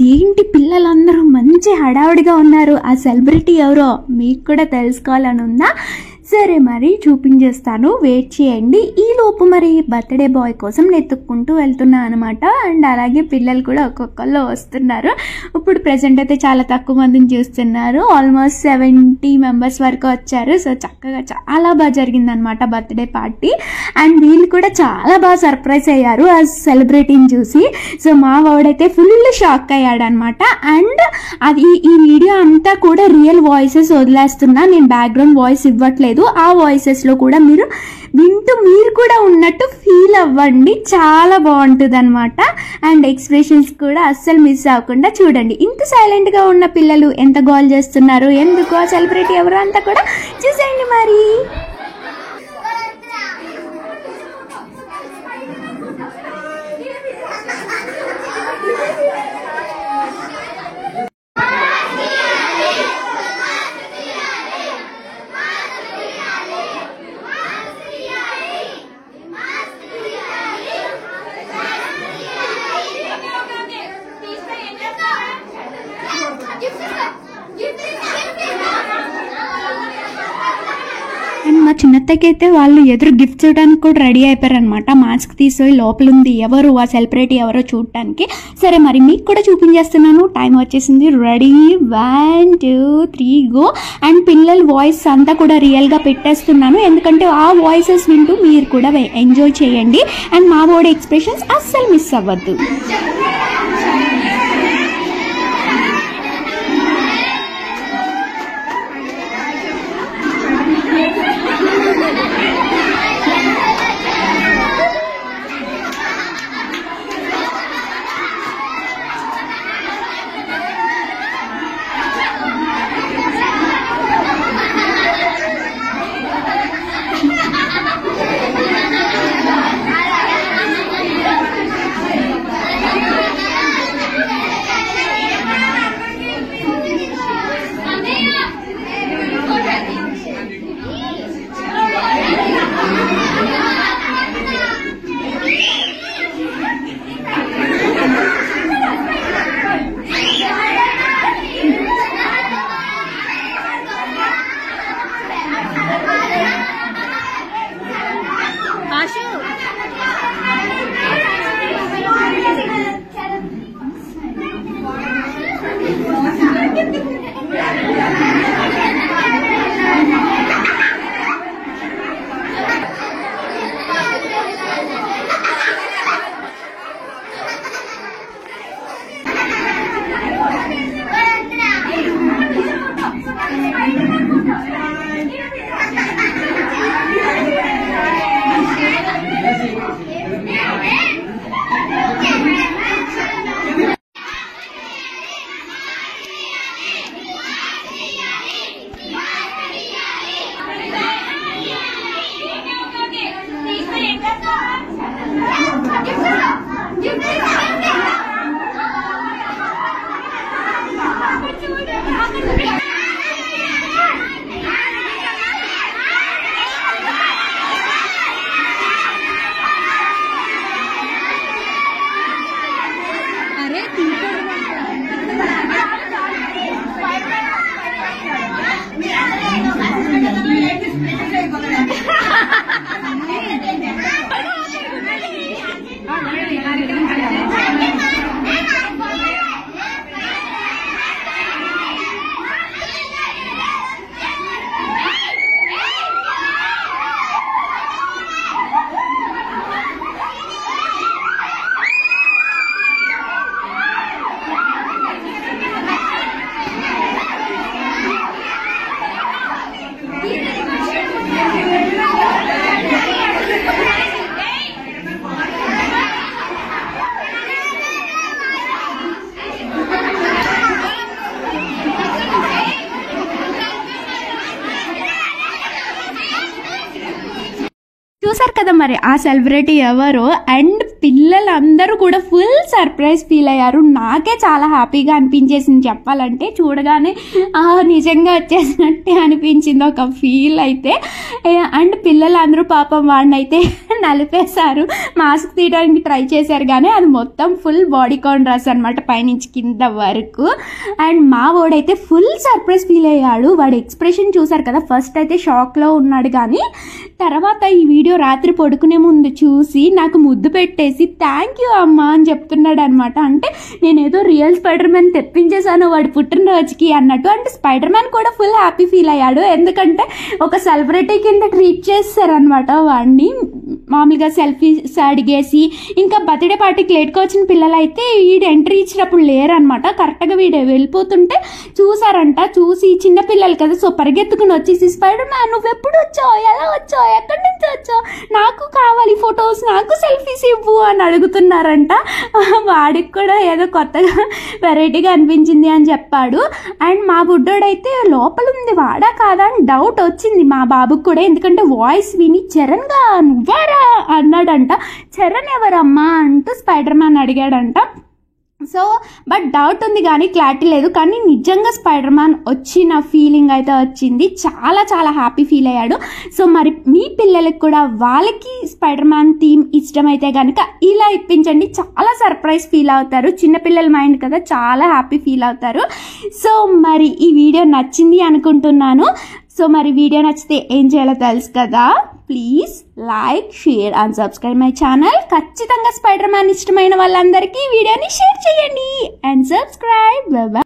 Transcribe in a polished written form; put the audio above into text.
ఏంటి పిల్లలందరూ మంచి హడావుడిగా ఉన్నారు. ఆ సెలబ్రిటీ ఎవరో మీకు కూడా తెలుసుకోవాలని ఉందా? సరే మరి చూపించేస్తాను, వెయిట్ చేయండి. ఈలోపు మరి బర్త్డే బాయ్ కోసం నెత్తుక్కుంటూ వెళ్తున్నా అనమాట. అండ్ అలాగే పిల్లలు కూడా ఒక్కొక్కళ్ళు వస్తున్నారు. ఇప్పుడు ప్రజెంట్ అయితే చాలా తక్కువ మందిని చూస్తున్నారు. ఆల్మోస్ట్ 70 మెంబర్స్ వరకు వచ్చారు. సో చక్కగా చాలా బాగా జరిగిందనమాట బర్త్డే పార్టీ. అండ్ వీళ్ళు కూడా చాలా బాగా సర్ప్రైజ్ అయ్యారు ఆ సెలబ్రిటీని చూసి. సో మా వాడైతే ఫుల్ షాక్ అయ్యాడు అనమాట. అండ్ అది ఈ వీడియో అంతా కూడా రియల్ వాయిసెస్ వదిలేస్తున్నా, నేను బ్యాక్గ్రౌండ్ వాయిస్ ఇవ్వట్లేదు. ఆ వాయిసెస్లో కూడా మీరు వింటూ మీరు కూడా ఉన్నట్టు ఫీల్ అవ్వండి, చాలా బాగుంటుంది అనమాట. అండ్ ఎక్స్ప్రెషన్స్ కూడా అస్సలు మిస్ అవ్వకుండా చూడండి. ఇంత సైలెంట్గా ఉన్న పిల్లలు ఎంత గోల్ చేస్తున్నారు, ఎందుకు ఆ సెలబ్రిటీ ఎవరు అంతా కూడా చూసేయండి మరి. అండ్ మా చిన్నత్తకైతే వాళ్ళు ఎదురు గిఫ్ట్ చూడడానికి కూడా రెడీ అయిపోయారు అనమాట. మాస్క్ తీసి లోపల ఉంది ఎవరు ఆ సెలబ్రిటీ ఎవరో చూడటానికి. సరే మరి మీకు కూడా చూపించేస్తున్నాను. టైం వచ్చేసింది, రెడీ 1 2 3 గో. అండ్ పిల్లల వాయిస్ అంతా కూడా రియల్గా పెట్టేస్తున్నాను, ఎందుకంటే ఆ వాయిసెస్ వింటూ మీరు కూడా ఎంజాయ్ చేయండి. అండ్ మా బోర్డ్ ఎక్స్ప్రెషన్స్ అస్సలు మిస్ అవ్వద్దు. చూసారు కదా మరి ఆ సెలబ్రిటీ ఎవరో. అండ్ పిల్లలందరూ కూడా ఫుల్ సర్ప్రైజ్ ఫీల్ అయ్యారు. నాకే చాలా హ్యాపీగా అనిపించేసింది చెప్పాలంటే. చూడగానే నిజంగా వచ్చేసినట్టే అనిపించింది ఒక ఫీల్ అయితే. అండ్ పిల్లలందరూ పాపం వాడిని అయితే నలిపేశారు, మాస్క్ తీయడానికి ట్రై చేశారు కానీ అది మొత్తం ఫుల్ బాడీ కాన్ డ్రెస్ అనమాట పైనుంచి కింద వరకు. అండ్ మా వాడైతే ఫుల్ సర్ప్రైజ్ ఫీల్ అయ్యాడు. వాడి ఎక్స్ప్రెషన్ చూసారు కదా, ఫస్ట్ అయితే షాక్లో ఉన్నాడు కానీ తర్వాత ఈ వీడియో రాత్రి పడుకునే ముందు చూసి నాకు ముద్దు పెట్టేసి థ్యాంక్ యూ అమ్మా అని చెప్తున్నాడు అనమాట. అంటే నేనేదో రియల్ స్పైడర్ మ్యాన్ తెప్పించేశాను వాడి పుట్టినరోజుకి అన్నట్టు. అంటే స్పైడర్ మ్యాన్ కూడా ఫుల్ హ్యాపీ ఫీల్ అయ్యాడు, ఎందుకంటే ఒక సెలబ్రిటీ కింద ట్రీట్ చేస్తారనమాట వాడిని. మామూలుగా సెల్ఫీస్ అడిగేసి, ఇంకా బర్త్డే పార్టీకి లేట్గా వచ్చిన పిల్లలు అయితే వీడు ఎంట్రీ ఇచ్చినప్పుడు లేరనమాట. కరెక్ట్గా వీడు వెళ్ళిపోతుంటే చూసారంట. చూసి చిన్న పిల్లలు కదా, సో పరిగెత్తుకుని వచ్చేసి స్పైడర్ మ్యాన్ నువ్వు ఎప్పుడు వచ్చావు, ఎలా వచ్చావు, ఎక్కడి నుంచి వచ్చావు, నాకు కావాలి ఫొటోస్, నాకు సెల్ఫీస్ ఇవ్వు అని అడుగుతున్నారంట. వాడికి కూడా ఏదో కొత్తగా వెరైటీగా అనిపించింది అని చెప్పాడు. అండ్ మా బుడ్డోడైతే లోపల ఉంది వాడా కాదా అని డౌట్ వచ్చింది మా బాబుకి కూడా, ఎందుకంటే వాయిస్ విని చరణ్గా నువ్వారా అన్నాడంట. చరణ్ ఎవరమ్మా అంటూ స్పైడర్ మ్యాన్ అడిగాడంట. సో బట్ డౌట్ ఉంది కానీ క్లారిటీ లేదు. కానీ నిజంగా స్పైడర్ మ్యాన్ వచ్చిన ఫీలింగ్ అయితే వచ్చింది, చాలా చాలా హ్యాపీ ఫీల్ అయ్యాడు. సో మరి మీ పిల్లలకు కూడా వాళ్ళకి స్పైడర్ మ్యాన్ థీమ్ ఇష్టమైతే కనుక ఇలా ఇప్పించండి, చాలా సర్ప్రైజ్ ఫీల్ అవుతారు. చిన్నపిల్లల మైండ్ కదా, చాలా హ్యాపీ ఫీల్ అవుతారు. సో మరి ఈ వీడియో నచ్చింది అనుకుంటున్నాను. సో మరి వీడియో నచ్చితే ఏం చేయాలో తెలుసు కదా, please like, share and subscribe my channel. ఖచ్చితంగా స్పైడర్ మ్యాన్ ఇష్టమైన వాళ్ళందరికీ వీడియోని షేర్ చేయండి అండ్ సబ్స్క్రైబ్.